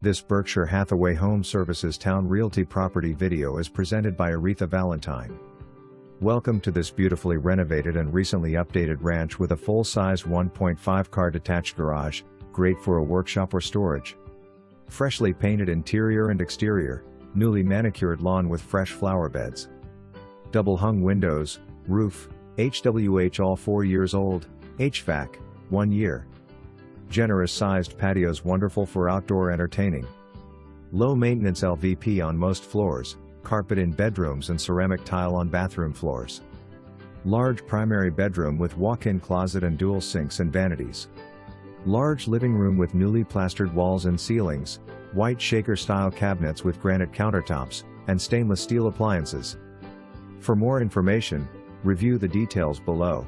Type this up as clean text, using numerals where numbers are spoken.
This Berkshire Hathaway HomeServices Towne Realty property video is presented by Aretha Valentine. Welcome to this beautifully renovated and recently updated ranch with a full-size 1.5-car detached garage, great for a workshop or storage. Freshly painted interior and exterior, newly manicured lawn with fresh flower beds. Double-hung windows, roof, HWH all 4 years old, HVAC, 1 year. Generous-sized patios wonderful for outdoor entertaining. Low-maintenance LVP on most floors, carpet in bedrooms and ceramic tile on bathroom floors. Large primary bedroom with walk-in closet and dual sinks and vanities. Large living room with newly plastered walls and ceilings, white shaker-style cabinets with granite countertops, and stainless steel appliances. For more information, review the details below.